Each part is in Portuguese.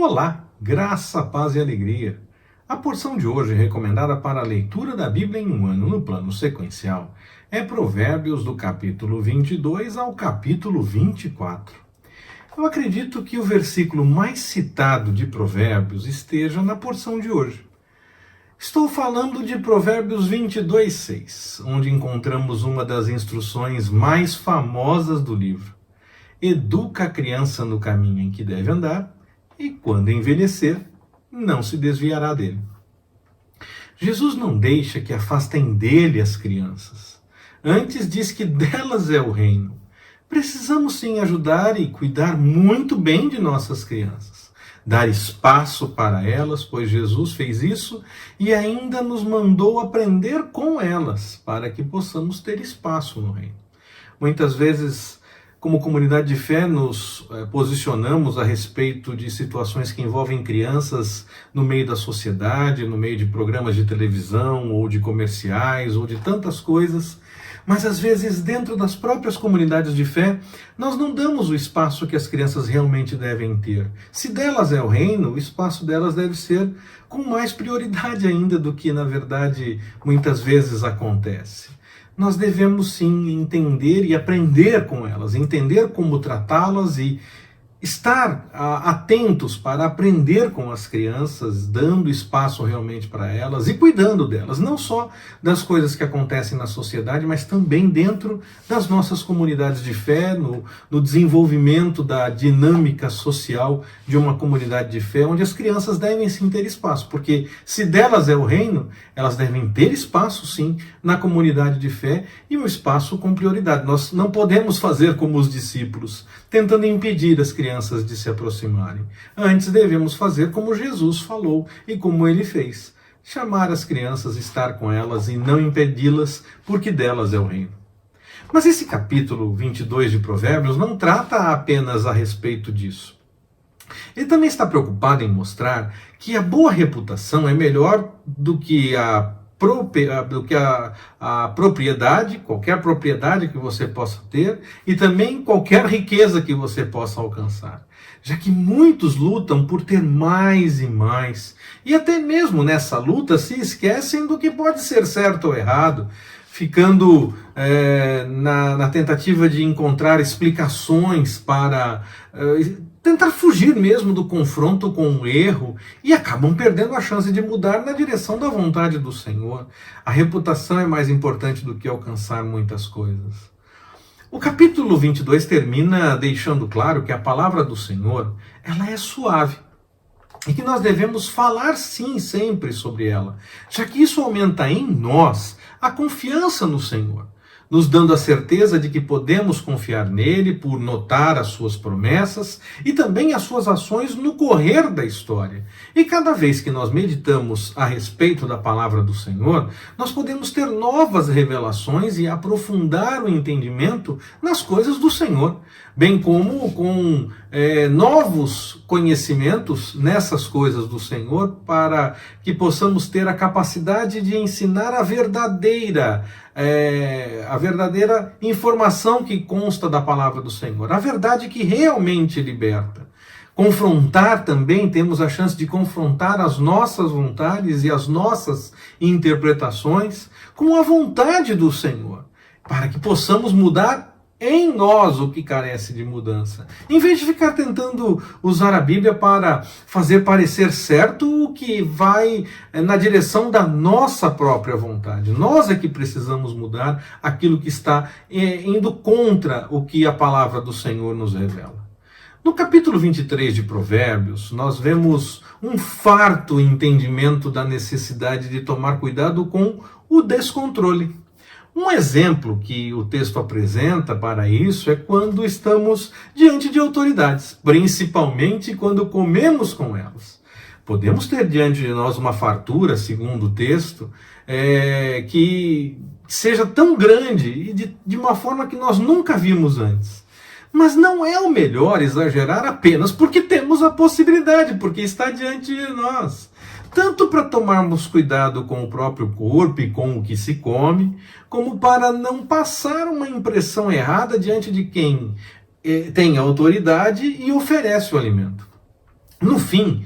Olá, graça, paz e alegria. A porção de hoje, recomendada para a leitura da Bíblia em um ano no plano sequencial, é Provérbios do capítulo 22 ao capítulo 24. Eu acredito que o versículo mais citado de Provérbios esteja na porção de hoje. Estou falando de Provérbios 22:6, onde encontramos uma das instruções mais famosas do livro. Educa a criança no caminho em que deve andar, e quando envelhecer, não se desviará dele. Jesus não deixa que afastem dele as crianças. Antes diz que delas é o reino. Precisamos sim ajudar e cuidar muito bem de nossas crianças. Dar espaço para elas, pois Jesus fez isso e ainda nos mandou aprender com elas, para que possamos ter espaço no reino. Muitas vezes, como comunidade de fé, nos posicionamos a respeito de situações que envolvem crianças no meio da sociedade, no meio de programas de televisão, ou de comerciais, ou de tantas coisas, mas às vezes dentro das próprias comunidades de fé, nós não damos o espaço que as crianças realmente devem ter. Se delas é o reino, o espaço delas deve ser com mais prioridade ainda do que, na verdade, muitas vezes acontece. Nós devemos sim entender e aprender com elas, entender como tratá-las e estar atentos para aprender com as crianças, dando espaço realmente para elas e cuidando delas, não só das coisas que acontecem na sociedade, mas também dentro das nossas comunidades de fé, no desenvolvimento da dinâmica social de uma comunidade de fé, onde as crianças devem sim ter espaço, porque se delas é o reino, elas devem ter espaço sim na comunidade de fé e um espaço com prioridade. Nós não podemos fazer como os discípulos, tentando impedir as crianças de se aproximarem. Antes devemos fazer como Jesus falou e como ele fez: chamar as crianças, estar com elas e não impedi-las, porque delas é o reino. Mas esse capítulo 22 de Provérbios não trata apenas a respeito disso. Ele também está preocupado em mostrar que a boa reputação é melhor do que a propriedade, qualquer propriedade que você possa ter, e também qualquer riqueza que você possa alcançar. Já que muitos lutam por ter mais e mais, e até mesmo nessa luta se esquecem do que pode ser certo ou errado, ficando na tentativa de encontrar explicações para tentar fugir mesmo do confronto com o erro e acabam perdendo a chance de mudar na direção da vontade do Senhor. A reputação é mais importante do que alcançar muitas coisas. O capítulo 22 termina deixando claro que a palavra do Senhor, ela é suave. E que nós devemos falar sim sempre sobre ela, já que isso aumenta em nós a confiança no Senhor, nos dando a certeza de que podemos confiar nele por notar as suas promessas e também as suas ações no correr da história. E cada vez que nós meditamos a respeito da palavra do Senhor, nós podemos ter novas revelações e aprofundar o entendimento nas coisas do Senhor, bem como com novos conhecimentos nessas coisas do Senhor, para que possamos ter a capacidade de ensinar a verdadeira informação que consta da palavra do Senhor, a verdade que realmente liberta. Confrontar também, temos a chance de confrontar as nossas vontades e as nossas interpretações com a vontade do Senhor, para que possamos mudar em nós o que carece de mudança, em vez de ficar tentando usar a Bíblia para fazer parecer certo o que vai na direção da nossa própria vontade. Nós é que precisamos mudar aquilo que está indo contra o que a palavra do Senhor nos revela. No capítulo 23 de Provérbios, nós vemos um farto entendimento da necessidade de tomar cuidado com o descontrole. Um exemplo que o texto apresenta para isso é quando estamos diante de autoridades, principalmente quando comemos com elas. Podemos ter diante de nós uma fartura, segundo o texto, que seja tão grande e de uma forma que nós nunca vimos antes. Mas não é o melhor exagerar apenas porque temos a possibilidade, porque está diante de nós. Tanto para tomarmos cuidado com o próprio corpo e com o que se come, como para não passar uma impressão errada diante de quem tem autoridade e oferece o alimento. No fim,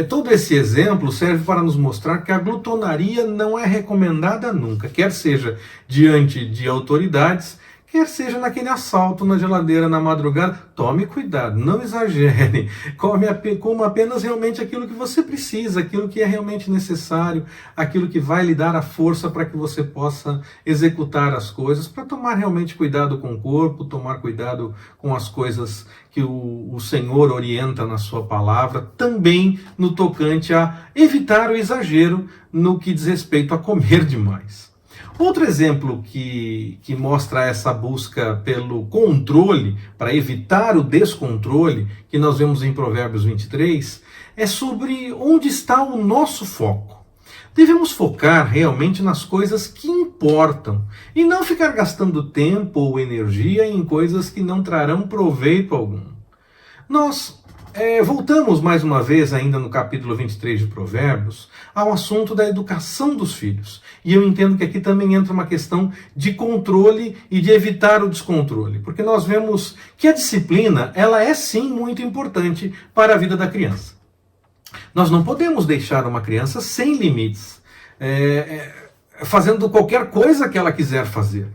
todo esse exemplo serve para nos mostrar que a glutonaria não é recomendada nunca, quer seja diante de autoridades, quer seja naquele assalto na geladeira na madrugada. Tome cuidado, não exagere, coma apenas realmente aquilo que você precisa, aquilo que é realmente necessário, aquilo que vai lhe dar a força para que você possa executar as coisas, para tomar realmente cuidado com o corpo, tomar cuidado com as coisas que o Senhor orienta na sua palavra, também no tocante a evitar o exagero no que diz respeito a comer demais. Outro exemplo que mostra essa busca pelo controle, para evitar o descontrole, que nós vemos em Provérbios 23, é sobre onde está o nosso foco. Devemos focar realmente nas coisas que importam e não ficar gastando tempo ou energia em coisas que não trarão proveito algum. Nós voltamos mais uma vez, ainda no capítulo 23 de Provérbios, ao assunto da educação dos filhos. E eu entendo que aqui também entra uma questão de controle e de evitar o descontrole. Porque nós vemos que a disciplina, ela é sim muito importante para a vida da criança. Nós não podemos deixar uma criança sem limites, fazendo qualquer coisa que ela quiser fazer.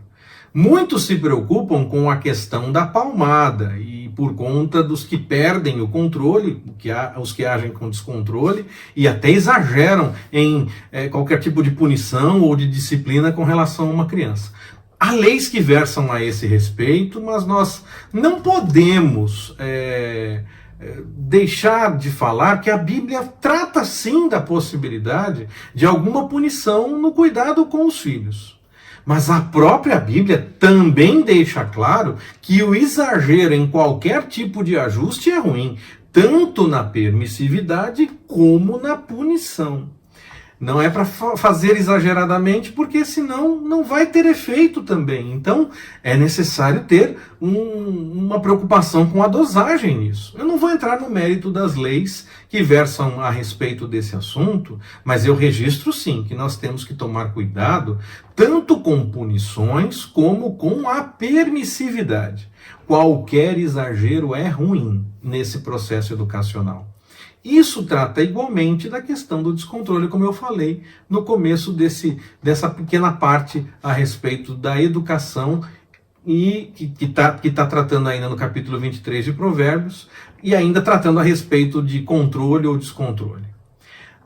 Muitos se preocupam com a questão da palmada e por conta dos que perdem o controle, os que agem com descontrole e até exageram em qualquer tipo de punição ou de disciplina com relação a uma criança. Há leis que versam a esse respeito, mas nós não podemos deixar de falar que a Bíblia trata sim da possibilidade de alguma punição no cuidado com os filhos. Mas a própria Bíblia também deixa claro que o exagero em qualquer tipo de ajuste é ruim, tanto na permissividade como na punição. Não é para fazer exageradamente, porque senão não vai ter efeito também. Então é necessário ter uma preocupação com a dosagem nisso. Eu não vou entrar no mérito das leis que versam a respeito desse assunto, mas eu registro sim que nós temos que tomar cuidado tanto com punições como com a permissividade. Qualquer exagero é ruim nesse processo educacional. Isso trata igualmente da questão do descontrole, como eu falei no começo dessa pequena parte a respeito da educação e que tá tratando ainda no capítulo 23 de Provérbios e ainda tratando a respeito de controle ou descontrole.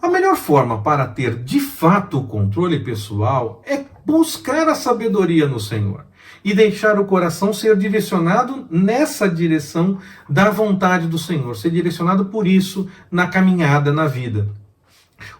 A melhor forma para ter de fato o controle pessoal é buscar a sabedoria no Senhor e deixar o coração ser direcionado nessa direção da vontade do Senhor, ser direcionado por isso na caminhada, na vida.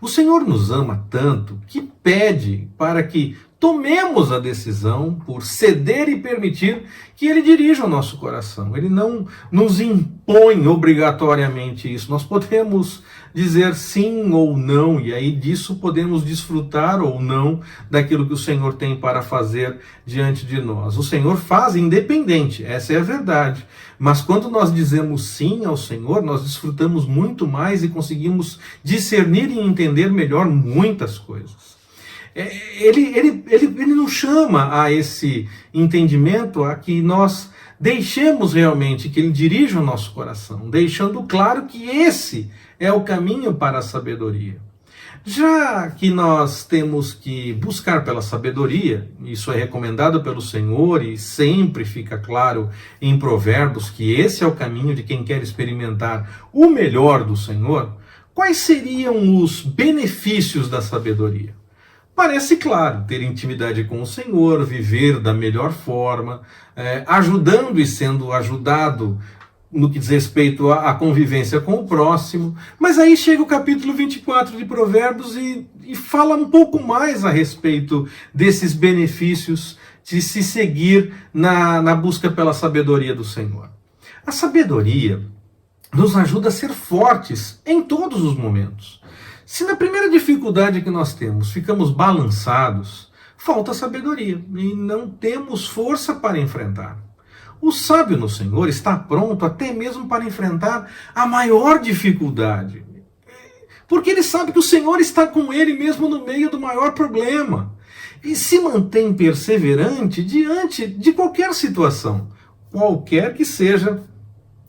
O Senhor nos ama tanto que pede para que tomemos a decisão por ceder e permitir que Ele dirija o nosso coração. Ele não nos impõe obrigatoriamente isso. Nós podemos dizer sim ou não, e aí disso podemos desfrutar ou não daquilo que o Senhor tem para fazer diante de nós. O Senhor faz independente, essa é a verdade. Mas quando nós dizemos sim ao Senhor, nós desfrutamos muito mais e conseguimos discernir e entender melhor muitas coisas. Ele nos chama a esse entendimento, a que nós deixemos realmente que Ele dirija o nosso coração, deixando claro que esse é o caminho para a sabedoria. Já que nós temos que buscar pela sabedoria, isso é recomendado pelo Senhor e sempre fica claro em Provérbios que esse é o caminho de quem quer experimentar o melhor do Senhor, quais seriam os benefícios da sabedoria? Parece claro, ter intimidade com o Senhor, viver da melhor forma, ajudando e sendo ajudado no que diz respeito à convivência com o próximo. Mas aí chega o capítulo 24 de Provérbios e fala um pouco mais a respeito desses benefícios de se seguir na busca pela sabedoria do Senhor. A sabedoria nos ajuda a ser fortes em todos os momentos. Se na primeira dificuldade que nós temos ficamos balançados, falta sabedoria e não temos força para enfrentar. O sábio no Senhor está pronto até mesmo para enfrentar a maior dificuldade, porque ele sabe que o Senhor está com ele mesmo no meio do maior problema e se mantém perseverante diante de qualquer situação, qualquer que seja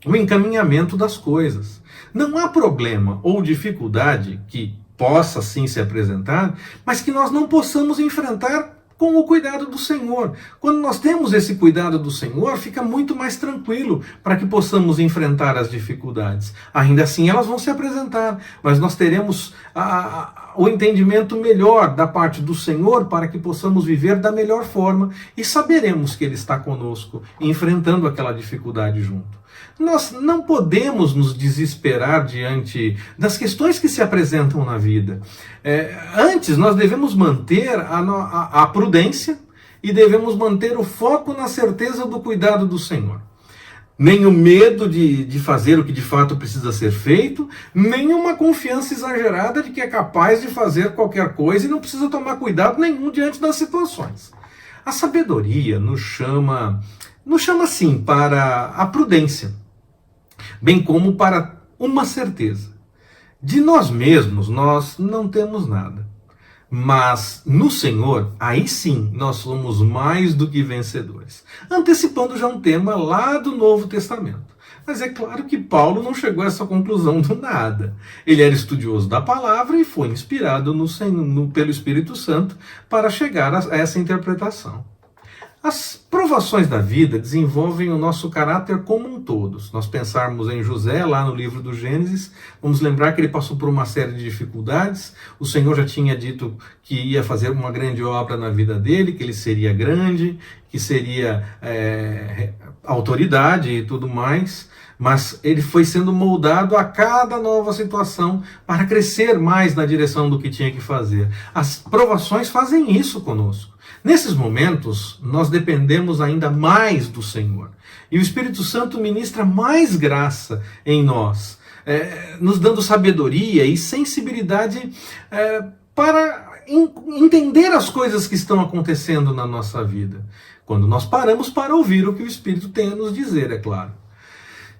o encaminhamento das coisas. Não há problema ou dificuldade que possa sim se apresentar, mas que nós não possamos enfrentar com o cuidado do Senhor. Quando nós temos esse cuidado do Senhor, fica muito mais tranquilo para que possamos enfrentar as dificuldades. Ainda assim, elas vão se apresentar, mas nós teremos o entendimento melhor da parte do Senhor para que possamos viver da melhor forma e saberemos que Ele está conosco, enfrentando aquela dificuldade junto. Nós não podemos nos desesperar diante das questões que se apresentam na vida. Antes, nós devemos manter a prudência e devemos manter o foco na certeza do cuidado do Senhor. Nem o medo de fazer o que de fato precisa ser feito, nem uma confiança exagerada de que é capaz de fazer qualquer coisa e não precisa tomar cuidado nenhum diante das situações. A sabedoria nos chama sim para a prudência, bem como para uma certeza. De nós mesmos nós não temos nada, mas no Senhor, aí sim, nós somos mais do que vencedores. Antecipando já um tema lá do Novo Testamento. Mas é claro que Paulo não chegou a essa conclusão do nada. Ele era estudioso da palavra e foi inspirado pelo Espírito Santo para chegar a essa interpretação. As provações da vida desenvolvem o nosso caráter como um todo. Se nós pensarmos em José, lá no livro do Gênesis, vamos lembrar que ele passou por uma série de dificuldades. O Senhor já tinha dito que ia fazer uma grande obra na vida dele, que ele seria grande, que seria autoridade e tudo mais. Mas ele foi sendo moldado a cada nova situação para crescer mais na direção do que tinha que fazer. As provações fazem isso conosco. Nesses momentos, nós dependemos ainda mais do Senhor. E o Espírito Santo ministra mais graça em nós, nos dando sabedoria e sensibilidade para entender as coisas que estão acontecendo na nossa vida. Quando nós paramos para ouvir o que o Espírito tem a nos dizer, é claro.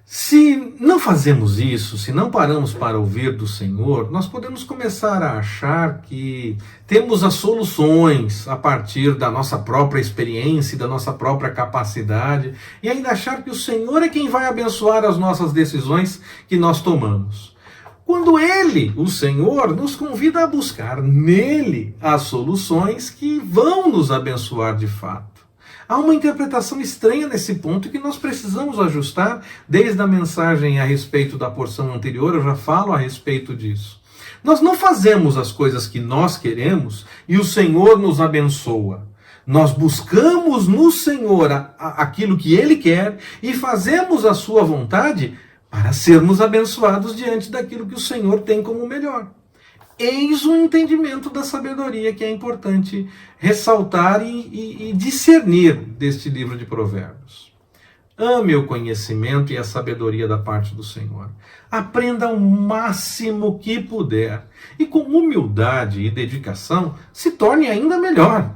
Se não fazemos isso, se não paramos para ouvir do Senhor, nós podemos começar a achar que temos as soluções a partir da nossa própria experiência, da nossa própria capacidade, e ainda achar que o Senhor é quem vai abençoar as nossas decisões que nós tomamos. Quando Ele, o Senhor, nos convida a buscar nele as soluções que vão nos abençoar de fato. Há uma interpretação estranha nesse ponto que nós precisamos ajustar desde a mensagem a respeito da porção anterior, eu já falo a respeito disso. Nós não fazemos as coisas que nós queremos e o Senhor nos abençoa. Nós buscamos no Senhor aquilo que Ele quer e fazemos a sua vontade para sermos abençoados diante daquilo que o Senhor tem como melhor. Eis o entendimento da sabedoria que é importante ressaltar e discernir deste livro de Provérbios. Ame o conhecimento e a sabedoria da parte do Senhor. Aprenda o máximo que puder e com humildade e dedicação se torne ainda melhor,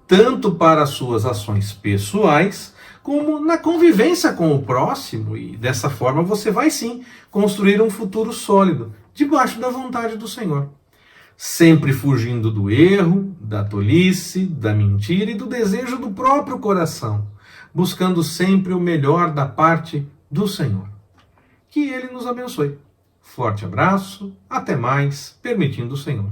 tanto para as suas ações pessoais como na convivência com o próximo, e dessa forma você vai sim construir um futuro sólido, debaixo da vontade do Senhor. Sempre fugindo do erro, da tolice, da mentira e do desejo do próprio coração, buscando sempre o melhor da parte do Senhor. Que Ele nos abençoe. Forte abraço, até mais, permitindo o Senhor.